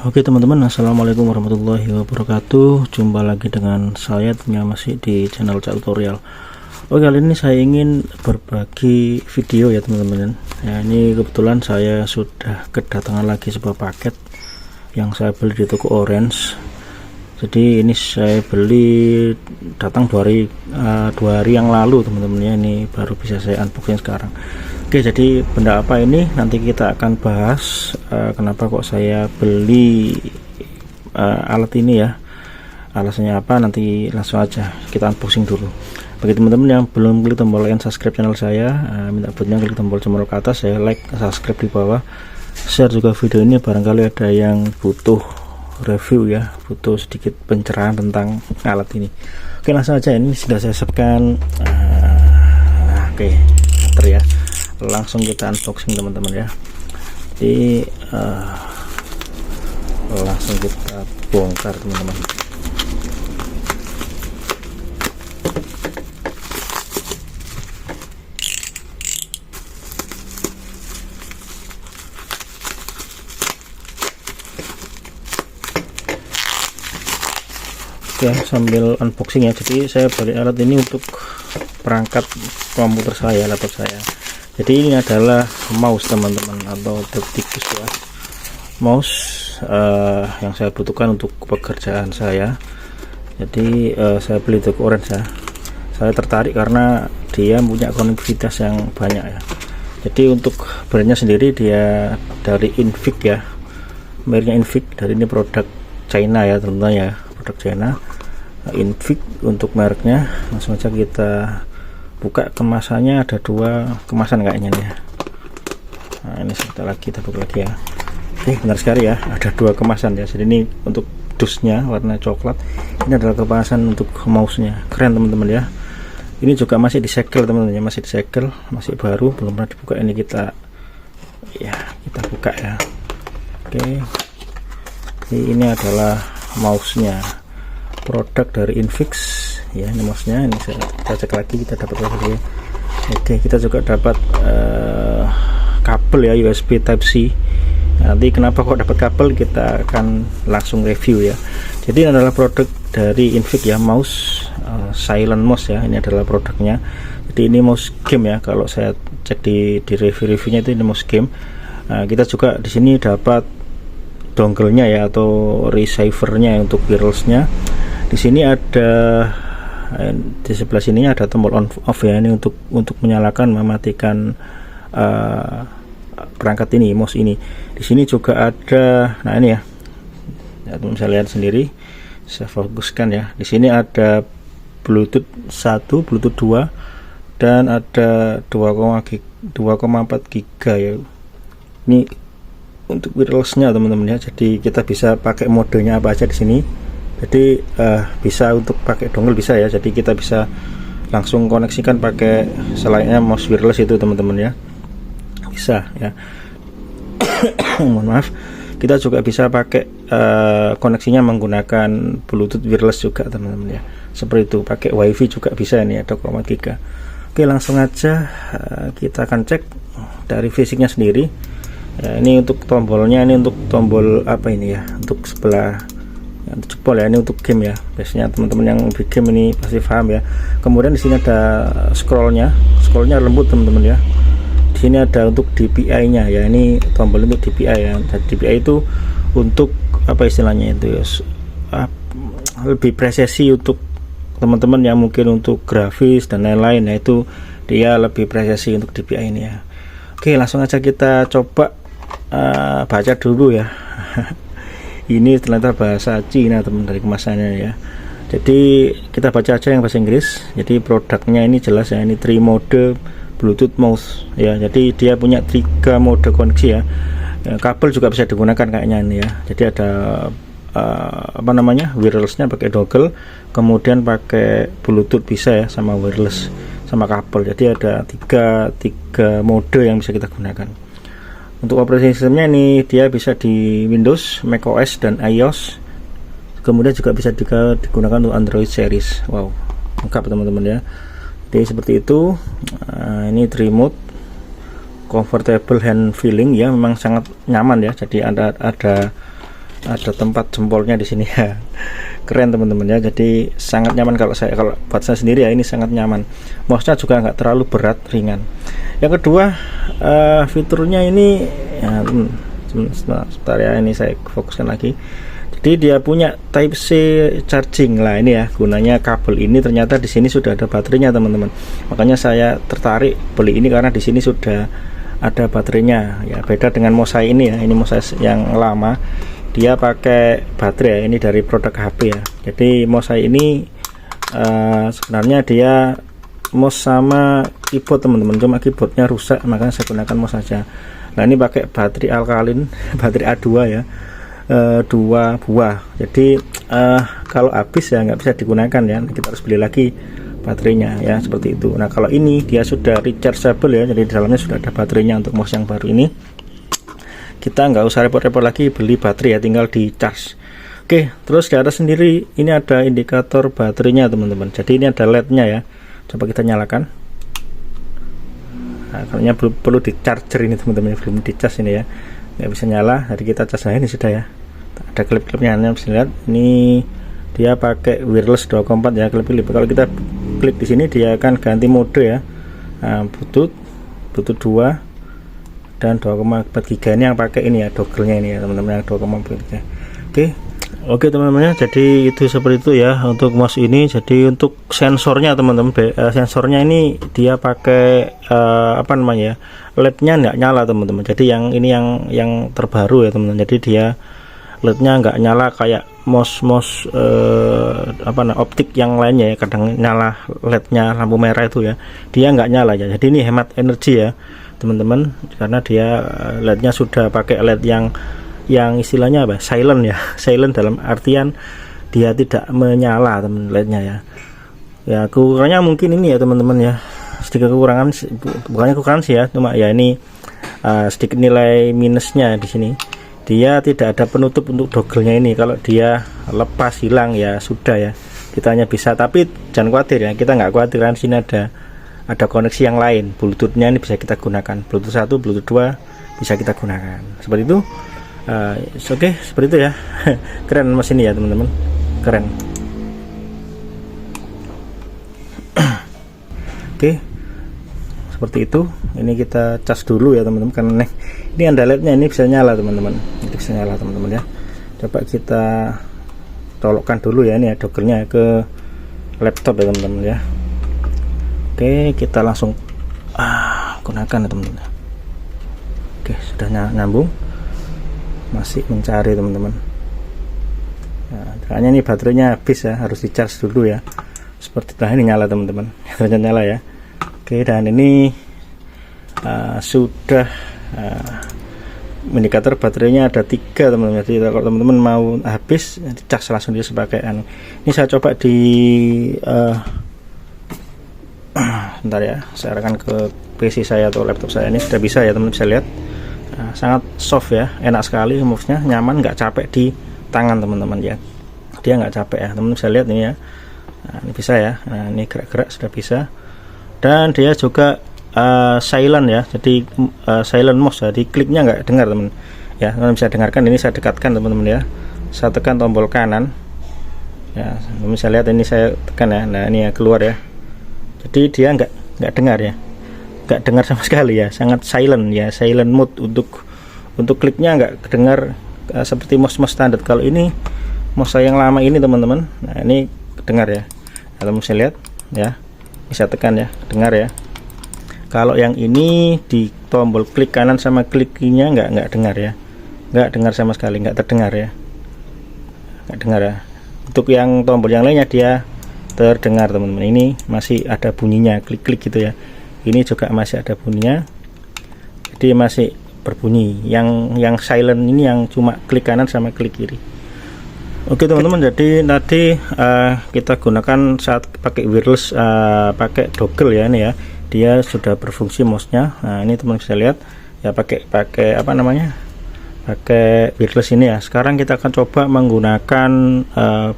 Oke teman-teman, assalamualaikum warahmatullahi wabarakatuh. Jumpa lagi dengan saya, tentunya masih di channel Cak Tutorial. Oke, kali ini saya ingin berbagi video ya teman-teman. Ya, ini kebetulan saya sudah kedatangan lagi sebuah paket yang saya beli di toko Orange. Jadi ini saya beli datang 2 hari yang lalu teman-teman ya. Ini baru bisa saya unboxing sekarang. Oke, jadi benda apa ini nanti kita akan bahas. Kenapa kok saya beli alat ini ya, alasannya apa, nanti langsung aja kita unboxing dulu. Bagi teman-teman yang belum klik tombol like dan subscribe channel saya, minta buatnya klik tombol jempol ke atas, saya like, subscribe di bawah, share juga video ini barangkali ada yang butuh review ya, butuh sedikit pencerahan tentang alat ini. Oke, langsung aja, ini sudah saya siapkan. Oke, ya, langsung kita unboxing teman-teman ya. Jadi langsung kita bongkar teman-teman. Oke, sambil unboxing ya. Jadi saya beli alat ini untuk perangkat komputer saya, laptop saya. Jadi ini adalah mouse teman-teman, atau Depticus ya, mouse yang saya butuhkan untuk pekerjaan saya. Jadi saya beli toko Orange ya. Saya tertarik karena dia punya konektivitas yang banyak ya. Jadi untuk brandnya sendiri dia dari Infiq ya, mereknya Infiq. Dari ini produk China ya teman-teman ya, produk China, Infiq untuk mereknya. Langsung aja kita buka kemasannya, ada 2 kemasan kayaknya nih ya. Nah, ini sebentar lagi kita buka lagi ya. Oke, benar sekali ya, ada 2 kemasan ya. Jadi ini untuk dusnya warna coklat, ini adalah kemasan untuk mouse-nya. Keren teman-teman ya. Ini juga masih disegel teman-teman ya, masih disegel, masih baru, belum pernah dibuka. Ini kita buka ya. Oke, ini adalah mouse-nya, produk dari Infiq ya. Ini mouse-nya, ini kita cek lagi, kita dapat lagi ya. Oke, kita juga dapat kabel ya, USB Type C. Nanti kenapa kok dapat kabel, kita akan langsung review ya. Jadi ini adalah produk dari Infiq ya, mouse silent mouse ya. Ini adalah produknya. Jadi ini mouse game ya, kalau saya cek di review-reviewnya itu ini mouse game. Kita juga di sini dapat dongle-nya ya, atau receiver-nya untuk wireless-nya. Di sini ada, di sebelah sini ada tombol on off ya, ini untuk menyalakan mematikan perangkat ini, mouse ini. Di sini juga ada, nah ini ya, teman bisa lihat sendiri, saya fokuskan ya. Di sini ada Bluetooth 1, Bluetooth 2, dan ada 2,4 giga ya. Ini untuk wirelessnya teman-teman ya. Jadi kita bisa pakai modenya apa aja di sini. Jadi bisa untuk pakai dongle bisa ya. Jadi kita bisa langsung koneksikan pakai selainnya mouse wireless itu teman-teman ya. Bisa ya. Mohon maaf. Kita juga bisa pakai koneksinya menggunakan Bluetooth wireless juga teman-teman ya. Seperti itu, pakai WiFi juga bisa ini, ada 2,4 giga. Oke, langsung aja kita akan cek dari fisiknya sendiri. Ya, ini untuk tombolnya, ini untuk tombol apa ini ya, untuk sebelah ya, untuk jempol ya, ini untuk game ya. Biasanya teman-teman yang bikin game ini pasti paham ya. Kemudian di sini ada scrollnya lembut teman-teman ya. Di sini ada untuk DPI-nya ya, ini tombol untuk DPI ya. Dan DPI itu untuk apa istilahnya itu ya, lebih presisi untuk teman-teman yang mungkin untuk grafis dan lain-lain ya, itu dia lebih presisi untuk DPI ini ya. Oke, langsung aja kita coba baca dulu ya. Ini ternyata bahasa Cina teman dari kemasannya ya. Jadi kita baca aja yang bahasa Inggris. Jadi produknya ini jelas ya, ini 3 mode Bluetooth mouse ya. Jadi dia punya 3 mode koneksi ya. Kabel juga bisa digunakan kayaknya ini ya. Jadi ada apa namanya, wirelessnya pakai dongle, kemudian pakai Bluetooth bisa ya, sama wireless sama kabel. Jadi ada tiga mode yang bisa kita gunakan. Untuk operasi sistemnya ini dia bisa di Windows, macOS, dan iOS. Kemudian juga bisa digunakan untuk Android series. Wow, lengkap teman-teman ya. Jadi seperti itu. Ini remote, comfortable hand feeling ya, memang sangat nyaman ya. Jadi ada ada tempat jempolnya di sini ya. Keren teman-teman ya, jadi sangat nyaman kalau buat saya sendiri ya, ini sangat nyaman. Mouse-nya juga nggak terlalu berat, ringan. Yang kedua, fiturnya ini ya, sebentar ya, ini saya fokuskan lagi. Jadi dia punya Type C charging lah ini ya, gunanya kabel ini ternyata di sini sudah ada baterainya teman-teman. Makanya saya tertarik beli ini karena di sini sudah ada baterainya ya, beda dengan Mosai ini ya. Ini Mosai yang lama dia pakai baterai ya, ini dari produk HP ya. Jadi Mosai ini sebenarnya dia mouse sama keyboard teman-teman, cuma keyboardnya rusak makanya saya gunakan mouse saja. Nah ini pakai baterai alkalin baterai A2 ya, 2 buah. Jadi kalau habis ya nggak bisa digunakan ya, kita harus beli lagi baterainya ya, seperti itu. Nah kalau ini dia sudah rechargeable ya, jadi di dalamnya sudah ada baterainya untuk mouse yang baru ini. Kita nggak usah repot-repot lagi beli baterai ya, tinggal di charge. Oke, terus di atas sendiri ini ada indikator baterainya teman-teman. Jadi ini ada LED-nya ya, coba kita nyalakan. Nah, kalau perlu di charger ini teman-teman, belum di charge ini ya, nggak bisa nyala. Jadi kita charge. Nah ini sudah ya, ada klip-klipnya, Anda bisa lihat ini dia pakai wireless 2,4 ya, klip-klip. Kalau kita klik di sini dia akan ganti mode ya, Bluetooth 2 dan 2,4 giga ini yang pakai ini ya, dogelnya ini ya teman-teman, yang 2,4 giga. Oke teman-teman ya, jadi itu seperti itu ya untuk mouse ini. Jadi untuk sensornya teman-teman, sensornya ini dia pakai apa namanya ya, LED-nya nggak nyala teman-teman. Jadi yang ini yang terbaru ya teman-teman. Jadi dia LED-nya nggak nyala kayak mouse optik yang lainnya ya, kadang nyala LED-nya lampu merah itu ya, dia nggak nyala ya. Jadi ini hemat energi ya teman-teman, karena dia LED-nya sudah pakai LED yang istilahnya apa, silent ya, silent dalam artian dia tidak menyala teman LED-nya ya. Ya kekurangannya mungkin ini ya teman-teman ya, sedikit kekurangan, bukannya kekurangan sih ya, cuma ya ini sedikit nilai minusnya di sini. Dia tidak ada penutup untuk dogelnya ini, kalau dia lepas hilang ya sudah ya, kita hanya bisa, tapi jangan khawatir ya, kita nggak khawatir kan, sini ada koneksi yang lain, Bluetooth-nya ini bisa kita gunakan, Bluetooth 1, Bluetooth 2 bisa kita gunakan, seperti itu. Oke, seperti itu ya. Keren mas ini ya teman-teman, keren. Oke, seperti itu. Ini kita cas dulu ya teman-teman, karena ini ada LED-nya, ini bisa nyala teman-teman, ini bisa nyala teman-teman ya. Coba kita colokkan dulu ya, ini ya dogelnya ke laptop ya teman-teman ya. Oke, kita langsung gunakan ya teman-teman. Oke, sudah nyambung, masih mencari teman-teman. Nah, caranya ini baterainya habis ya, harus di charge dulu ya. Seperti itu, ini nyala teman-teman, nyala ya. Oke, dan ini sudah indikator baterainya ada 3 teman-teman. Jadi kalau teman-teman mau habis, dicas langsung dia sebagai ini saya coba di bentar ya, saya arahkan ke PC saya atau laptop saya. Ini sudah bisa ya teman-teman, bisa lihat sangat soft ya, enak sekali, mouse-nya nyaman, nggak capek di tangan teman-teman ya, dia nggak capek ya teman-teman, bisa lihat ini ya. Nah, ini bisa ya, nah ini gerak-gerak sudah bisa, dan dia juga silent ya, jadi silent mouse ya, di kliknya nggak dengar teman ya, teman bisa dengarkan. Ini saya dekatkan teman-teman ya, saya tekan tombol kanan ya, teman bisa lihat ini saya tekan ya, nah ini ya keluar ya, jadi dia nggak dengar ya, nggak dengar sama sekali ya, sangat silent ya, silent mode. Untuk kliknya nggak dengar seperti mouse standar. Kalau ini mouse yang lama ini teman-teman, nah ini dengar ya, nah, teman bisa lihat ya, bisa tekan ya, dengar ya. Kalau yang ini di tombol klik kanan sama klik kirinya nggak dengar ya, nggak dengar sama sekali, nggak terdengar ya, nggak dengar ya. Untuk yang tombol yang lainnya dia terdengar teman-teman, ini masih ada bunyinya, klik-klik gitu ya. Ini juga masih ada bunyinya, jadi masih berbunyi. Yang silent ini yang cuma klik kanan sama klik kiri. Oke teman-teman, jadi tadi kita gunakan saat pakai wireless, pakai dogel ya, ini ya, dia sudah berfungsi mouse-nya. Nah ini teman bisa lihat ya, pakai apa namanya, pakai wireless ini ya. Sekarang kita akan coba menggunakan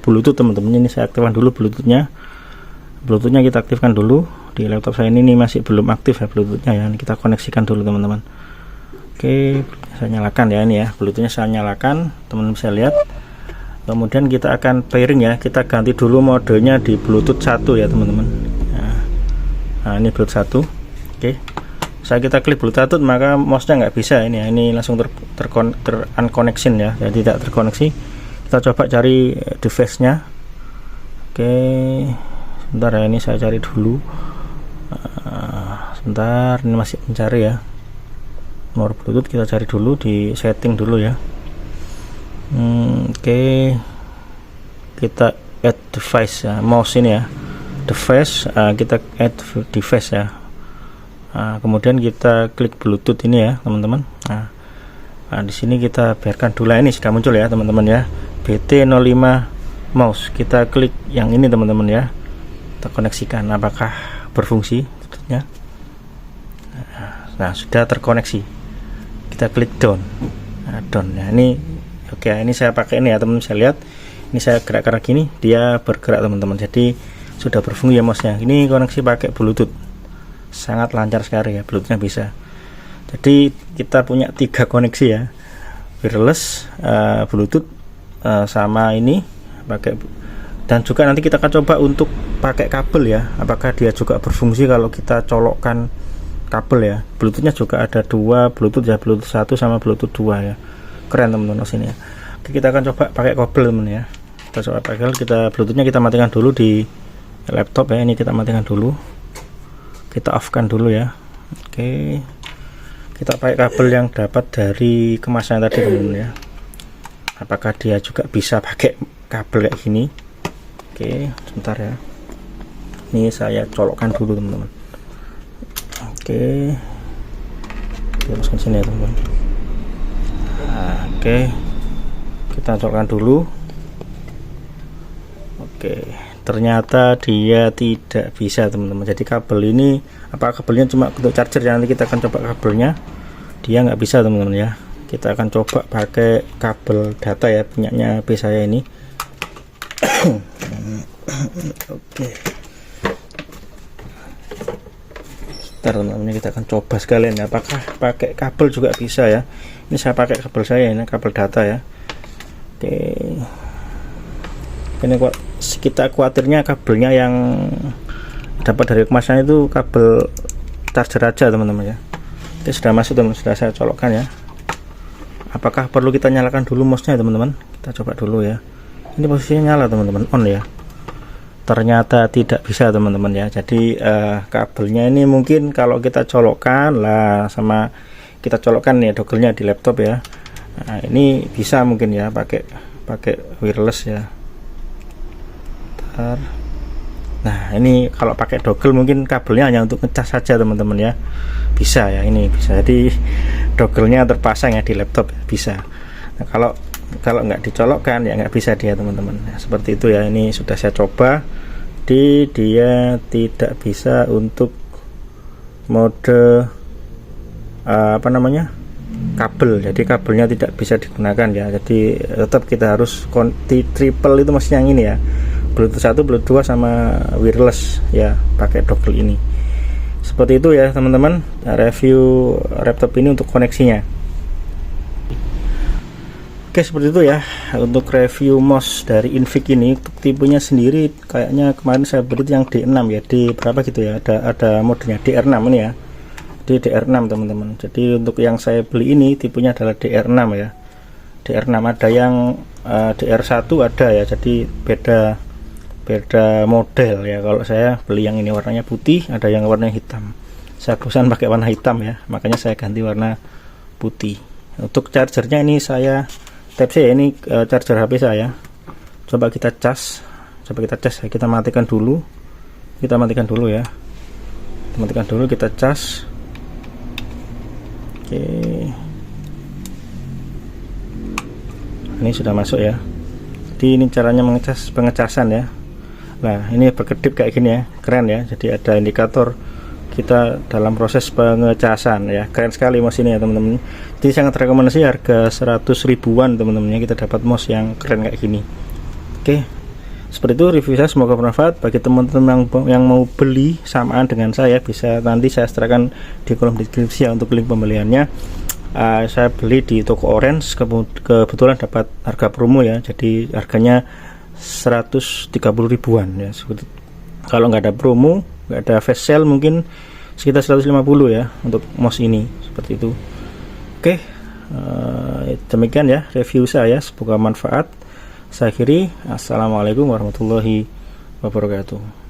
Bluetooth teman-teman. Ini saya aktifkan dulu Bluetoothnya kita aktifkan dulu di laptop saya ini masih belum aktif ya Bluetoothnya ya. Ini kita koneksikan dulu teman-teman. Oke, saya nyalakan ya, ini ya Bluetoothnya saya nyalakan, teman-teman bisa lihat. Kemudian kita akan pairing ya, kita ganti dulu modenya di Bluetooth 1 ya teman-teman. Nah ini Bluetooth 1. Oke, kita klik Bluetooth 1 maka mouse-nya nggak bisa ini ya, ini langsung unconnection ya, jadi tidak terkoneksi. Kita coba cari device-nya. Oke, sebentar ya, ini saya cari dulu. Sebentar, ini masih mencari ya nomor Bluetooth, kita cari dulu di setting dulu ya. Oke, kita add device ya, mouse ini ya, device, kita add device ya. Kemudian kita klik Bluetooth ini ya teman-teman. Nah di sini kita biarkan dulu, ini sudah muncul ya teman-teman ya, BT05 mouse. Kita klik yang ini teman-teman ya, kita koneksikan apakah berfungsi ya. Nah sudah terkoneksi, kita klik down. Down ya, ini oke, ini saya pakai ini ya teman-teman, bisa lihat ini saya gerakkan gini dia bergerak teman-teman, jadi sudah berfungsi ya mouse nya. Ini koneksi pakai Bluetooth, sangat lancar sekali ya, Bluetoothnya bisa. Jadi kita punya 3 koneksi ya, wireless, Bluetooth, sama ini pakai. Dan juga nanti kita akan coba untuk pakai kabel ya, apakah dia juga berfungsi kalau kita colokkan kabel ya. Bluetoothnya juga ada 2 Bluetooth ya, Bluetooth 1 sama Bluetooth 2 ya, keren teman-teman sini ya. Oke, kita akan coba pakai kabel teman ya, kita coba pakai, Bluetoothnya kita matikan dulu di laptop ya, ini kita matikan dulu, kita off kan dulu ya. Oke, kita pakai kabel yang dapat dari kemasan tadi teman-teman ya, apakah dia juga bisa pakai kabel kayak gini. Oke, sebentar ya, ini saya colokkan dulu teman-teman. Oke, teruskan sini ya teman-teman. Oke, kita colokkan dulu. Oke, ternyata dia tidak bisa teman-teman. Jadi kabel ini, apa kabelnya cuma untuk charger ya, nanti kita akan coba kabelnya, dia nggak bisa teman-teman ya. Kita akan coba pakai kabel data ya, punyanya HP saya ini. Oke, sebentar teman-teman, kita akan coba sekalian ya, apakah pakai kabel juga bisa ya. Ini saya pakai kabel saya, ini kabel data ya. Oke, ini kita khawatirnya kabelnya yang dapat dari kemasan itu kabel charger aja teman-teman ya. Oke, sudah masuk teman, sudah saya colokkan ya. Apakah perlu kita nyalakan dulu mouse-nya teman-teman? Kita coba dulu ya. Ini posisinya nyala teman-teman, on ya. Ternyata tidak bisa teman-teman ya. Jadi kabelnya ini mungkin kalau kita colokkan lah, sama kita colokkan nih dogelnya di laptop ya. Nah, ini bisa mungkin ya pakai wireless ya. Bentar. Nah ini kalau pakai dogel mungkin kabelnya hanya untuk ngecas saja teman-teman ya. Bisa ya, ini bisa. Jadi dogelnya terpasang ya di laptop ya, bisa. Nah, kalau nggak dicolokkan ya nggak bisa dia teman-teman ya, seperti itu ya. Ini sudah saya coba, dia tidak bisa untuk mode apa namanya, kabel. Jadi kabelnya tidak bisa digunakan ya, jadi tetap kita harus triple itu maksudnya yang ini ya, Bluetooth 1, Bluetooth 2 sama wireless ya, pakai dogel ini. Seperti itu ya teman-teman, review laptop ini untuk koneksinya. Oke, seperti itu ya untuk review mouse dari Infiq ini. Untuk tipenya sendiri kayaknya kemarin saya beli yang D6 ya, D berapa gitu ya, ada modenya DR6 ini ya, di DR6 teman-teman. Jadi untuk yang saya beli ini tipenya adalah DR6 ya, DR6. Ada yang DR1 ada ya, jadi beda model ya. Kalau saya beli yang ini warnanya putih, ada yang warna hitam. Saya bosan pakai warna hitam ya, makanya saya ganti warna putih. Untuk chargernya ini saya Type-C ya, ini charger HP saya. Coba kita cas ya, kita matikan dulu ya, matikan dulu, kita cas. Oke, ini sudah masuk ya. Jadi ini caranya pengecasan ya. Nah ini berkedip kayak gini ya, keren ya. Jadi ada indikator kita dalam proses pengecasan ya, keren sekali mouse ini ya teman-teman. Jadi sangat rekomendasi, harga 100 ribuan teman-teman ya, kita dapat mouse yang keren kayak gini. Oke, seperti itu review saya, semoga bermanfaat bagi teman-teman yang mau beli samaan dengan saya. Bisa nanti saya sertakan di kolom deskripsi ya untuk link pembeliannya. Saya beli di toko Orange, kebetulan dapat harga promo ya, jadi harganya 130 ribuan ya. Kalau nggak ada promo, nggak ada flash sale, mungkin sekitar 150 ya untuk mouse ini, seperti itu. Oke, demikian ya review saya, semoga manfaat. Saya akhiri, assalamualaikum warahmatullahi wabarakatuh.